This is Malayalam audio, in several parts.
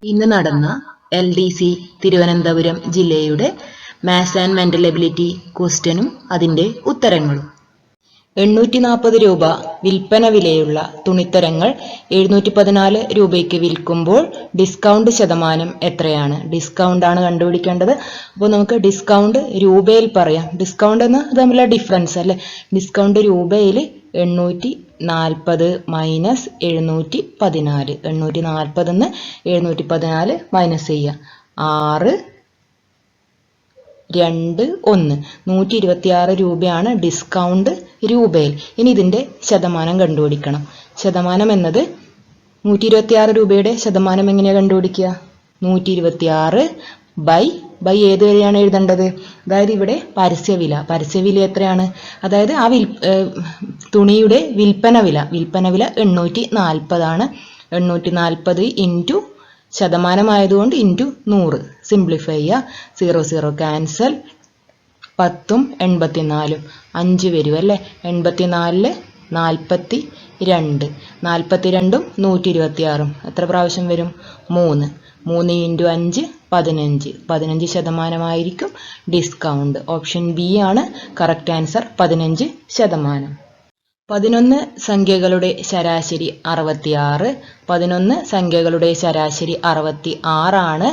ഇന്ന് നടന്ന LDC തിരുവനന്തപുരം ജില്ലയുടെ മാത്സ് ആൻഡ് മെന്റൽ എബിലിറ്റി ക്വസ്റ്റ്യനും അതിൻ്റെ ഉത്തരങ്ങളും. 840 രൂപ വിൽപ്പന വിലയുള്ള തുണിത്തരങ്ങൾ 714 രൂപയ്ക്ക് വിൽക്കുമ്പോൾ ഡിസ്കൗണ്ട് ശതമാനം എത്രയാണ്? ഡിസ്കൗണ്ട് ആണ് കണ്ടുപിടിക്കേണ്ടത്. അപ്പോൾ നമുക്ക് ഡിസ്കൗണ്ട് രൂപയിൽ പറയാം. ഡിസ്കൗണ്ട് എന്ന് തമ്മിലുള്ള ഡിഫറൻസ് അല്ലേ. ഡിസ്കൗണ്ട് രൂപയിൽ 840 മൈനസ് 714. 840 714 മൈനസ് ചെയ്യുക. 6 2 1 126 രൂപയാണ് ഡിസ്കൗണ്ട് രൂപയിൽ. ഇനി ഇതിൻ്റെ ശതമാനം കണ്ടുപിടിക്കണം. ശതമാനം എന്നത് 126 രൂപയുടെ ശതമാനം എങ്ങനെയാണ് കണ്ടുപിടിക്കുക? 126 ബൈ ഏത് വരെയാണ് എഴുതേണ്ടത്? അതായത് ഇവിടെ പരസ്യവില എത്രയാണ്? അതായത് ആ തുണിയുടെ വിൽപ്പന വില 840 ആണ്. 840 ഇൻറ്റു ശതമാനമായതുകൊണ്ട് ഇൻറ്റു 100. സിംപ്ലിഫൈ ചെയ്യുക. 0 ക്യാൻസൽ. 10ഉം 84ഉം 5 വരും അല്ലേ. 84 42. 42ഉം 126ഉം എത്ര പ്രാവശ്യം വരും? 3. 3 ഇൻറ്റു 5 15. 15 ശതമാനമായിരിക്കും ഡിസ്കൗണ്ട്. ഓപ്ഷൻ ബി ആണ് കറക്റ്റ് ആൻസർ. 15%. 11 സംഖ്യകളുടെ ശരാശരി 66. 11 സംഖ്യകളുടെ ശരാശരി 66 ആണ്.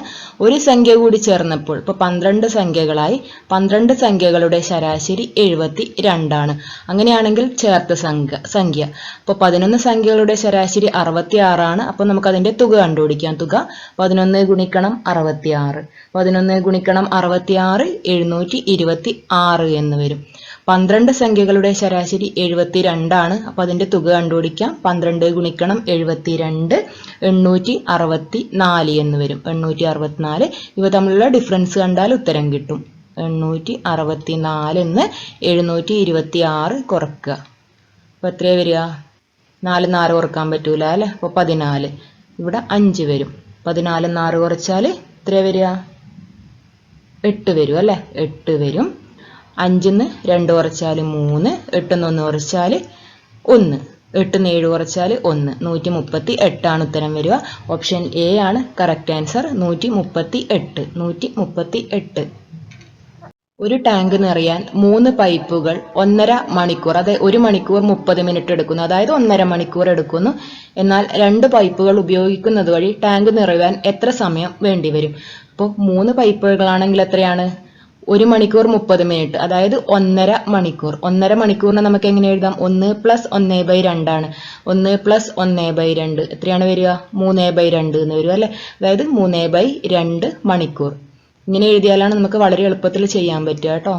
ഒരു സംഖ്യ കൂടി ചേർന്നപ്പോൾ ഇപ്പോൾ 12 സംഖ്യകളായി. 12 സംഖ്യകളുടെ ശരാശരി 72 ആണ്. അങ്ങനെയാണെങ്കിൽ ചേർത്ത സംഖ്യ അപ്പോൾ 11 സംഖ്യകളുടെ ശരാശരി 66 ആണ്. അപ്പോൾ നമുക്കതിൻ്റെ തുക കണ്ടുപിടിക്കാം. തുക 11 ഗുണിക്കണം 66. 11 ഗുണിക്കണം 66 726 എന്ന് വരും. 12 സംഖ്യകളുടെ ശരാശരി 72 ആണ്. അപ്പോൾ അതിൻ്റെ തുക കണ്ടുപിടിക്കാം. 12 ഗുണിക്കണം 72 864 എന്ന് വരും. 864. ഇവ തമ്മിലുള്ള ഡിഫറൻസ് കണ്ടാൽ ഉത്തരം കിട്ടും. 864 എന്ന് 726 കുറക്കുക. അപ്പോൾ എത്രയാണ് വരിക? 4 6 കുറക്കാൻ പറ്റൂല അല്ലേ. അപ്പോൾ 14. ഇവിടെ 5 വരും. 14 6 കുറച്ചാൽ എത്രയാണ് വരിക? 8 വരും അല്ലേ. 8 വരും. 5 2 കുറച്ചാൽ 3. 8 1 കുറച്ചാൽ 1. 8 7 കുറച്ചാൽ 1. 138 ആണ് ഉത്തരം വരിക. ഓപ്ഷൻ എ ആണ് കറക്റ്റ് ആൻസർ. 138. 138. ഒരു ടാങ്ക് നിറയാൻ 3 പൈപ്പുകൾ 1.5 മണിക്കൂർ, അതായത് 1 മണിക്കൂർ 30 മിനിറ്റ് എടുക്കുന്നു. അതായത് 1.5 മണിക്കൂർ എടുക്കുന്നു. എന്നാൽ 2 പൈപ്പുകൾ ഉപയോഗിക്കുന്നത് വഴി ടാങ്ക് നിറയാൻ എത്ര സമയം വേണ്ടിവരും? അപ്പോൾ 3 പൈപ്പുകളാണെങ്കിൽ എത്രയാണ്? 1 മണിക്കൂർ 30 മിനിറ്റ്, അതായത് 1.5 മണിക്കൂർ. 1.5 മണിക്കൂറിനെ നമുക്ക് എങ്ങനെ എഴുതാം? 1 + 1/2 ആണ്. 1 + 1/2 എത്രയാണ് വരിക? 3/2 എന്ന് വരും അല്ലേ. അതായത് 3/2 മണിക്കൂർ. ഇങ്ങനെ എഴുതിയാലാണ് നമുക്ക് വളരെ എളുപ്പത്തിൽ ചെയ്യാൻ പറ്റുക കേട്ടോ.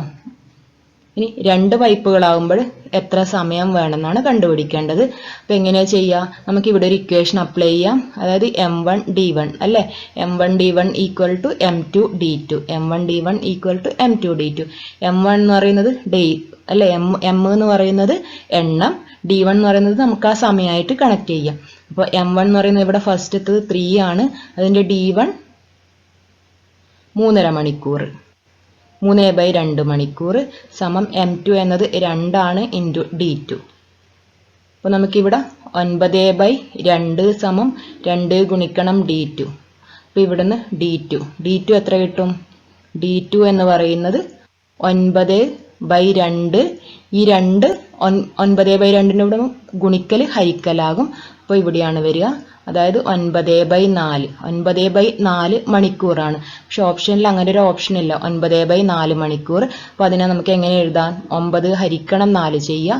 ഇനി 2 പൈപ്പുകളാകുമ്പോൾ എത്ര സമയം വേണമെന്നാണ് കണ്ടുപിടിക്കേണ്ടത്. അപ്പോൾ എങ്ങനെയാണ് ചെയ്യുക? നമുക്ക് ഇവിടെ ഒരു ഇക്വേഷൻ അപ്ലൈ ചെയ്യാം. അതായത് m1d1 അല്ലേ. m1d1 = m2d2. m1d1 = m2d2. m1 എന്ന് പറയുന്നത് ഡേ അല്ലേ. m എന്ന് പറയുന്നത് എണ്ണം. d1 എന്ന് പറയുന്നത് നമുക്ക് ആ സമയമായിട്ട് കണക്ട് ചെയ്യാം. അപ്പോൾ m1 എന്ന് പറയുന്നത് ഇവിടെ ഫസ്റ്റത്തത് 3 ആണ്. അതിൻ്റെ d1 3.5 മണിക്കൂർ. 3/2 മണിക്കൂർ സമം m2 എന്നത് 2 ആണ് ഇൻറ്റു d2. അപ്പോൾ നമുക്കിവിടെ 9/2 സമം 2 ഗുണിക്കണം d2. അപ്പോൾ ഇവിടുന്ന് d2 എത്ര കിട്ടും? d2 എന്ന് പറയുന്നത് 9/2. ഈ 2 9/2 ഇവിടെ ഗുണിക്കൽ ഹരിക്കലാകും. അപ്പോൾ ഇവിടെയാണ് വരിക. അതായത് 9/4. 9/4 മണിക്കൂറാണ്. പക്ഷെ ഓപ്ഷനിൽ അങ്ങനെ ഒരു ഓപ്ഷൻ ഇല്ല. 9/4 മണിക്കൂർ. അപ്പോൾ അതിനെ നമുക്ക് എങ്ങനെ എഴുതാം? 9 ഹരിക്കണം 4 ചെയ്യുക.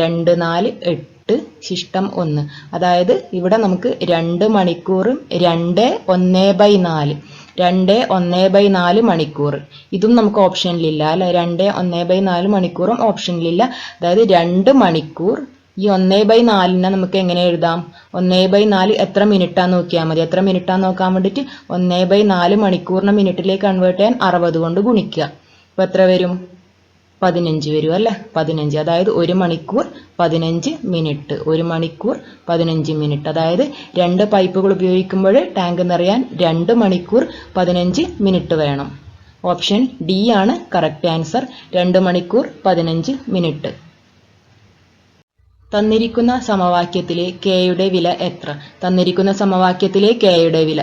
2 4 8 ശിഷ്ടം 1. അതായത് ഇവിടെ നമുക്ക് 2 മണിക്കൂറും 2 1/4. 2 1/4 മണിക്കൂർ. ഇതും നമുക്ക് ഓപ്ഷനിലില്ല അല്ലെ. 2 1/4 മണിക്കൂറും ഓപ്ഷനിലില്ല. അതായത് 2 മണിക്കൂർ. ഈ 1/4 നമുക്ക് എങ്ങനെ എഴുതാം? 1/4 എത്ര മിനിറ്റാന്ന് നോക്കിയാൽ മതി. എത്ര മിനിറ്റാന്ന് നോക്കാൻ വേണ്ടിയിട്ട് 1/4 മണിക്കൂറിനെ മിനിറ്റിലേക്ക് കൺവേർട്ട് ചെയ്യാൻ 60 കൊണ്ട് ഗുണിക്കുക. അപ്പോൾ എത്ര വരും? 15 വരും അല്ലേ. 15. അതായത് 1 മണിക്കൂർ 15 മിനിറ്റ്. 1 മണിക്കൂർ 15 മിനിറ്റ്. അതായത് 2 പൈപ്പുകൾ ഉപയോഗിക്കുമ്പോൾ ടാങ്ക് നിറയാൻ 2 മണിക്കൂർ 15 മിനിറ്റ് വേണം. ഓപ്ഷൻ ഡി ആണ് കറക്റ്റ് ആൻസർ. 2 മണിക്കൂർ 15 മിനിറ്റ്. തന്നിരിക്കുന്ന സമവാക്യത്തിലെ കെയുടെ വില എത്ര? തന്നിരിക്കുന്ന സമവാക്യത്തിലെ കെയുടെ വില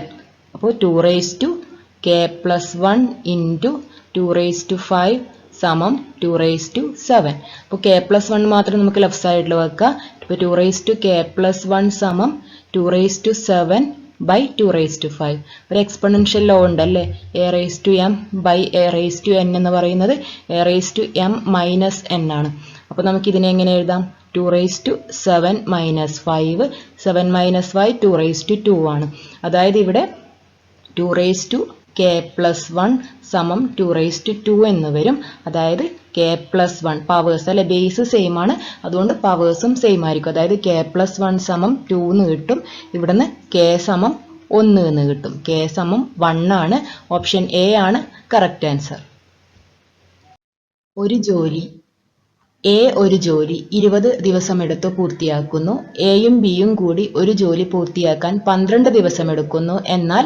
അപ്പോൾ 2k+1 ഇൻറ്റു 2⁵ സമം 2⁷. അപ്പോൾ k+1 മാത്രം നമുക്ക് ലെഫ്റ്റ് സൈഡിൽ വെക്കാം. ഇപ്പോൾ 2k+1 സമം 2⁵/2⁵. ഒരു എക്സ്പൊണൻഷ്യൽ ലോ ഉണ്ടല്ലേ, a⁴m/a⁴n എന്ന് പറയുന്നത് a⁻m - n ആണ്. അപ്പോൾ നമുക്ക് ഇതിനെ എങ്ങനെ എഴുതാം? 2⁵ 7 - 5, 7 - 5 2⁵2 ആണ്. അതായത് ഇവിടെ 2k+1 സമം 2⁵2 എന്ന് വരും. അതായത് k+1 പവേഴ്സ് അല്ലെ, ബേസ് സെയിം ആണ്, അതുകൊണ്ട് പവേഴ്സും സെയിം ആയിരിക്കും. അതായത് k+1 സമം 2 എന്ന് കിട്ടും. ഇവിടുന്ന് k സമം 1 എന്ന് കിട്ടും. k സമം 1 ആണ്. ഓപ്ഷൻ എ ആണ് കറക്റ്റ് ആൻസർ. ഒരു ജോലി 20 ദിവസമെടുത്ത് പൂർത്തിയാക്കുന്നു. എയും ബിയും കൂടി ഒരു ജോലി പൂർത്തിയാക്കാൻ 12 ദിവസമെടുക്കുന്നു. എന്നാൽ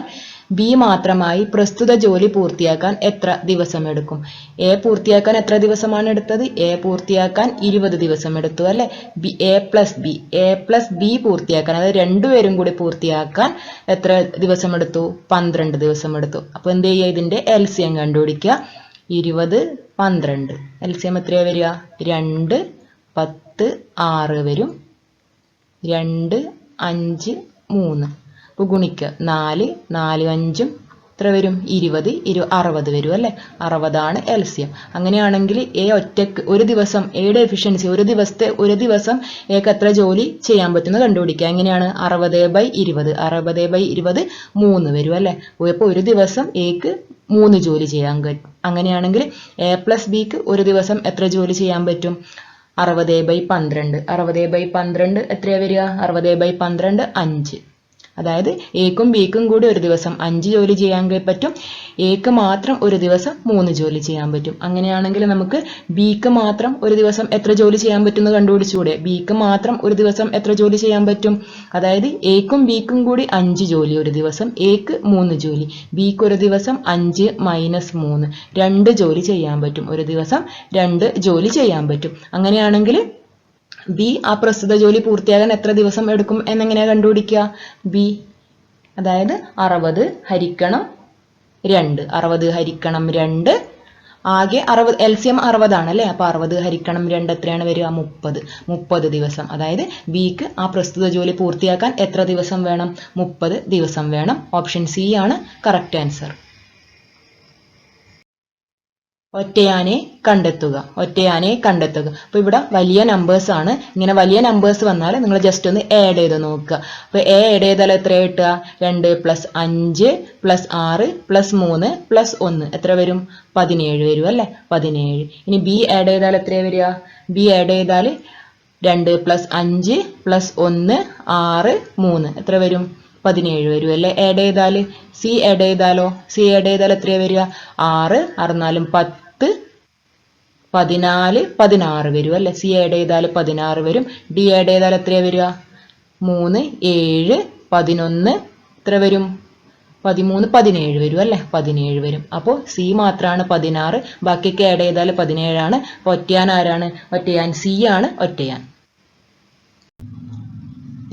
ബി മാത്രമായി പ്രസ്തുത ജോലി പൂർത്തിയാക്കാൻ എത്ര ദിവസമെടുക്കും? എ പൂർത്തിയാക്കാൻ എത്ര ദിവസമാണ് എടുത്തത്? എ പൂർത്തിയാക്കാൻ 20 ദിവസം എടുത്തു അല്ലെ. എ പ്ലസ് ബി പൂർത്തിയാക്കാൻ, അതായത് രണ്ടുപേരും കൂടി പൂർത്തിയാക്കാൻ എത്ര ദിവസം എടുത്തു? 12 ദിവസം എടുത്തു. അപ്പോൾ എന്ത് ചെയ്യുക? ഇതിന്റെ എൽസിയം കണ്ടുപിടിക്കുക. 20 12 എൽസിയം എത്രയാ വരിക? 2 10 6 വരും. 2 5 3. അപ്പോൾ ഗുണിക്കുക. 4 4 5 എത്ര വരും? 20 60 വരും അല്ലേ. 60 ആണ് എൽസിയം. അങ്ങനെയാണെങ്കിൽ എ ഒറ്റക്ക് ഒരു ദിവസം, എയുടെ എഫിഷ്യൻസി ഒരു ദിവസം എക്ക് എത്ര ജോലി ചെയ്യാൻ പറ്റുന്നത് കണ്ടുപിടിക്കുക. എങ്ങനെയാണ്? 60/20 60/20 3 വരും അല്ലേ. അപ്പോൾ ഒരു ദിവസം എക്ക് 3 ജോലി ചെയ്യാൻ പറ്റും. അങ്ങനെയാണെങ്കിൽ a+bക്ക് ഒരു ദിവസം എത്ര ജോലി ചെയ്യാൻ പറ്റും? 60/12 60/12 എത്രയാ വരിക? 60/12 5. അതായത് എക്കും ബിക്കും കൂടി ഒരു ദിവസം 5 ജോലി ചെയ്യാൻ പറ്റും. എക്ക് മാത്രം ഒരു ദിവസം 3 ജോലി ചെയ്യാൻ പറ്റും. അങ്ങനെയാണെങ്കിൽ നമുക്ക് ബിക്ക് മാത്രം ഒരു ദിവസം എത്ര ജോലി ചെയ്യാൻ പറ്റും എന്ന് കണ്ടുപിടിച്ചുകൂടെ? ബിക്ക് മാത്രം ഒരു ദിവസം എത്ര ജോലി ചെയ്യാൻ പറ്റും? അതായത് എക്കും ബിക്കും കൂടി 5 ജോലി ഒരു ദിവസം, എക്ക് 3 ജോലി, ബിക്ക് ഒരു ദിവസം 5 - 3 2 ജോലി ചെയ്യാൻ പറ്റും. ഒരു ദിവസം 2 ജോലി ചെയ്യാൻ പറ്റും. അങ്ങനെയാണെങ്കിൽ ബി ആ പ്രസ്തുത ജോലി പൂർത്തിയാകാൻ എത്ര ദിവസം എടുക്കും എന്നെങ്ങനെയാ കണ്ടുപിടിക്കുക? ബി അതായത് 60 ഹരിക്കണം 2 60 ഹരിക്കണം 2 ആകെ 60 എൽസിയം 60 ആണ് അല്ലേ. അപ്പോൾ 60 ഹരിക്കണം 2 എത്രയാണ് വരിക? 30 ദിവസം. അതായത് ബിക്ക് ആ പ്രസ്തുത ജോലി പൂർത്തിയാക്കാൻ എത്ര ദിവസം വേണം? 30 ദിവസം വേണം. ഓപ്ഷൻ സി ആണ് കറക്റ്റ് ആൻസർ. ഒറ്റയാനെ കണ്ടെത്തുക. അപ്പോൾ ഇവിടെ വലിയ നമ്പേഴ്സ് ആണ്. ഇങ്ങനെ വലിയ നമ്പേഴ്സ് വന്നാൽ നിങ്ങൾ ജസ്റ്റ് ഒന്ന് ആഡ് ചെയ്ത് നോക്കുക. അപ്പോൾ എ ആഡ് ചെയ്താൽ എത്ര കിട്ടുക? 2 + 5 + 6 + 3 + 1 എത്ര വരും? 17 വരും അല്ലേ. 17. ഇനി ബി ആഡ് ചെയ്താൽ എത്ര വരിക? ബി ആഡ് ചെയ്താൽ 2 + 5 + 1 6 3 എത്ര വരും? 17 വരും അല്ലേ ആഡ് ചെയ്താൽ. സി ആഡ് ചെയ്താലോ? സി ആഡ് ചെയ്താൽ എത്രയാ വരിക? 6 6 4 10 14 16 വരും അല്ലേ. സി ആഡ് ചെയ്താൽ 16 വരും. ഡി ആഡ് ചെയ്താൽ എത്രയാ വരിക? 3 7 11 എത്ര വരും? 13 17 വരും അല്ലേ. 17 വരും. അപ്പോൾ സി മാത്രമാണ് 16, ബാക്കിയൊക്കെ ആഡ് ചെയ്താൽ 17 ആണ്. അപ്പോൾ ഒറ്റയാൻ ആരാണ്? ഒറ്റയാൻ സി ആണ് ഒറ്റയാൻ.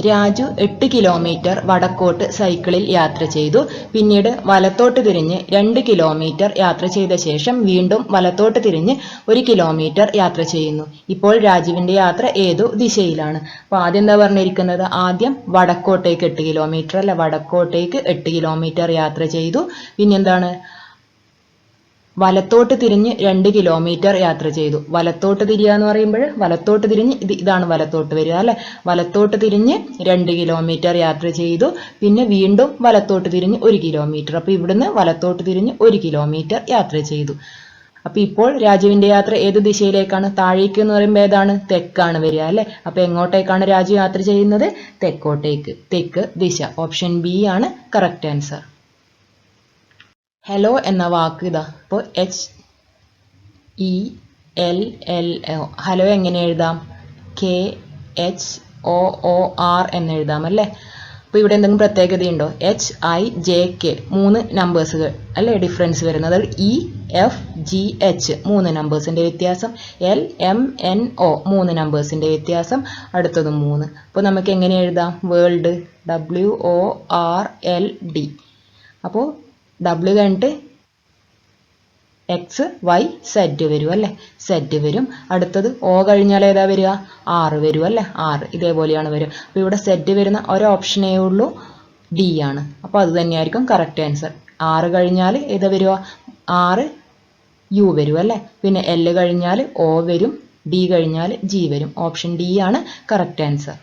രാജു 8 കിലോമീറ്റർ വടക്കോട്ട് സൈക്കിളിൽ യാത്ര ചെയ്തു. പിന്നീട് വലത്തോട്ട് തിരിഞ്ഞ് 2 കിലോമീറ്റർ യാത്ര ചെയ്ത ശേഷം വീണ്ടും വലത്തോട്ട് തിരിഞ്ഞ് 1 കിലോമീറ്റർ യാത്ര ചെയ്യുന്നു. ഇപ്പോൾ രാജുവിന്റെ യാത്ര ഏതു ദിശയിലാണ്? അപ്പോൾ ആദ്യം എന്താ പറഞ്ഞിരിക്കുന്നത്? ആദ്യം വടക്കോട്ടേക്ക് 8 കിലോമീറ്റർ അല്ല, വടക്കോട്ടേക്ക് 8 കിലോമീറ്റർ യാത്ര ചെയ്തു. പിന്നെന്താണ്? വലത്തോട്ട് തിരിഞ്ഞ് 2 കിലോമീറ്റർ യാത്ര ചെയ്തു. വലത്തോട്ട് തിരിയുക എന്ന് പറയുമ്പോൾ വലത്തോട്ട് തിരിഞ്ഞ് ഇതാണ് വലത്തോട്ട് വരിക അല്ലെ. വലത്തോട്ട് തിരിഞ്ഞ് 2 കിലോമീറ്റർ യാത്ര ചെയ്തു. പിന്നെ വീണ്ടും വലത്തോട്ട് തിരിഞ്ഞ് 1 കിലോമീറ്റർ. അപ്പോൾ ഇവിടുന്ന് വലത്തോട്ട് തിരിഞ്ഞ് 1 കിലോമീറ്റർ യാത്ര ചെയ്തു. അപ്പോൾ ഇപ്പോൾ രാജുവിന്റെ യാത്ര ഏത് ദിശയിലേക്കാണ്? താഴേക്ക് എന്ന് പറയുമ്പോൾ ഏതാണ്? തെക്കാണ് വരിക അല്ലെ. അപ്പോൾ എങ്ങോട്ടേക്കാണ് രാജു യാത്ര ചെയ്യുന്നത്? തെക്കോട്ടേക്ക്, തെക്ക് ദിശ. ഓപ്ഷൻ ബി ആണ് കറക്റ്റ് ആൻസർ. ഹലോ എന്ന വാക്ക് ഇതാ. അപ്പോൾ HELLO. ഹലോ എങ്ങനെ എഴുതാം? KHOOR എന്ന് എഴുതാം അല്ലേ. അപ്പോൾ ഇവിടെ എന്തെങ്കിലും പ്രത്യേകതയുണ്ടോ? HIJK 3 നമ്പേഴ്സുകൾ അല്ലേ ഡിഫറൻസ് വരുന്നത്. EFGH 3 നമ്പേഴ്സിന്റെ വ്യത്യാസം. LMNO 3 നമ്പേഴ്സിന്റെ വ്യത്യാസം. അടുത്തത് 3. അപ്പോൾ നമുക്ക് എങ്ങനെ എഴുതാം? World WORLD. അപ്പോൾ W കഴിഞ്ഞിട്ട് എക്സ് വൈ സെഡ് വരും അല്ലേ, സെഡ് വരും. അടുത്തത് O കഴിഞ്ഞാൽ ഏതാ വരിക, R വരും അല്ലേ, R ഇതേപോലെയാണ് വരിക. അപ്പോൾ ഇവിടെ സെഡ് വരുന്ന ഒരു ഓപ്ഷനേ ഉള്ളൂ, D ആണ്. അപ്പോൾ അത് തന്നെയായിരിക്കും കറക്റ്റ് ആൻസർ. R കഴിഞ്ഞാൽ ഏതാ വരിക, R U വരും അല്ലേ, പിന്നെ L കഴിഞ്ഞാൽ O വരും, D കഴിഞ്ഞാൽ G വരും. ഓപ്ഷൻ D ആണ് കറക്റ്റ് ആൻസർ.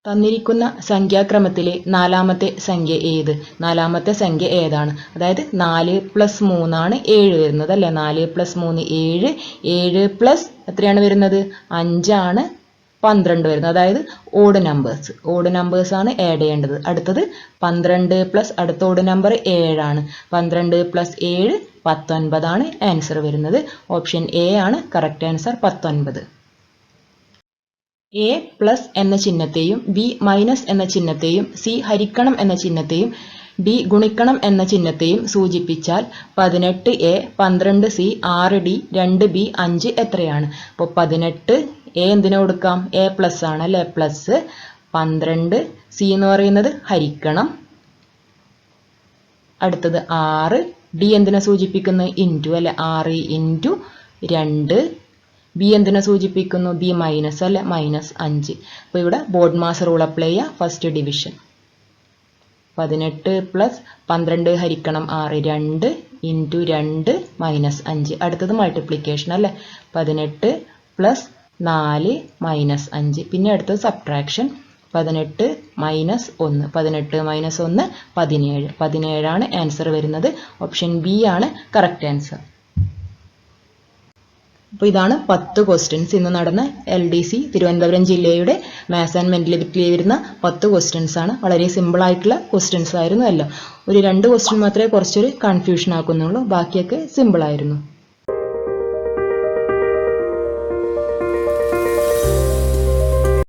തന്നിരിക്കുന്ന സംഖ്യാക്രമത്തിലെ നാലാമത്തെ സംഖ്യ ഏത്, നാലാമത്തെ സംഖ്യ ഏതാണ്? അതായത് 4 + 3 ആണ് 7 വരുന്നത് അല്ലേ, 4 + 3 7, 7 പ്ലസ് എത്രയാണ് വരുന്നത്, 5 ആണ് 12 വരുന്നത്. അതായത് ഓഡ് നമ്പേഴ്സ് ആണ് ആഡ് ചെയ്യേണ്ടത്. അടുത്തത് 12 പ്ലസ് അടുത്ത ഓഡ് നമ്പർ 7 ആണ്. 12 + 7 19 ആണ് ആൻസർ വരുന്നത്. ഓപ്ഷൻ എ ആണ് കറക്റ്റ് ആൻസർ, 19. A പ്ലസ് എന്ന ചിഹ്നത്തെയും B മൈനസ് എന്ന ചിഹ്നത്തെയും C ഹരിക്കണം എന്ന ചിഹ്നത്തെയും D ഗുണിക്കണം എന്ന ചിഹ്നത്തെയും സൂചിപ്പിച്ചാൽ 18A 12C 6D 2B 5 എത്രയാണ്? അപ്പോൾ 18 A എന്തിനു കൊടുക്കാം, A പ്ലസ് ആണ് അല്ലേ, പ്ലസ് 12 C എന്ന് പറയുന്നത് ഹരിക്കണം, അടുത്തത് 6 D എന്തിനെ സൂചിപ്പിക്കുന്നു, ഇൻറ്റു അല്ലെ, 6 ഇൻറ്റു 2, B എന്തിനെ സൂചിപ്പിക്കുന്നു, B മൈനസ് അല്ലെ, -5. അപ്പോൾ ഇവിടെ ബോർഡ് മാസ് റൂൾ അപ്ലൈ ചെയ്യുക, ഫസ്റ്റ് ഡിവിഷൻ. 18 പ്ലസ് 12 ഹരിക്കണം 6 2 ഇൻറ്റു 2 -5. അടുത്തത് മൾട്ടിപ്ലിക്കേഷൻ അല്ലേ, 18 പ്ലസ് 4 -5. പിന്നെ അടുത്തത് സബ്ട്രാക്ഷൻ, 18 മൈനസ് 1, 18 മൈനസ് 1 17. 17 ആണ് ആൻസർ വരുന്നത്. ഓപ്ഷൻ ബി ആണ് കറക്റ്റ് ആൻസർ. അപ്പോൾ ഇതാണ് 10 ക്വസ്റ്റ്യൻസ് ഇന്ന് നടന്ന LDC തിരുവനന്തപുരം ജില്ലയുടെ മാത്സ് ആൻഡ് മെന്റലിറ്റിയിൽ വരുന്ന 10 ക്വസ്റ്റ്യൻസ് ആണ്. വളരെ സിമ്പിൾ ആയിട്ടുള്ള ക്വസ്റ്റ്യൻസ് ആയിരുന്നു എല്ലാം. ഒരു 2 ക്വസ്റ്റ്യൻ മാത്രമേ കുറച്ചൊരു കൺഫ്യൂഷൻ ആക്കുന്നുള്ളൂ, ബാക്കിയൊക്കെ സിമ്പിൾ ആയിരുന്നു.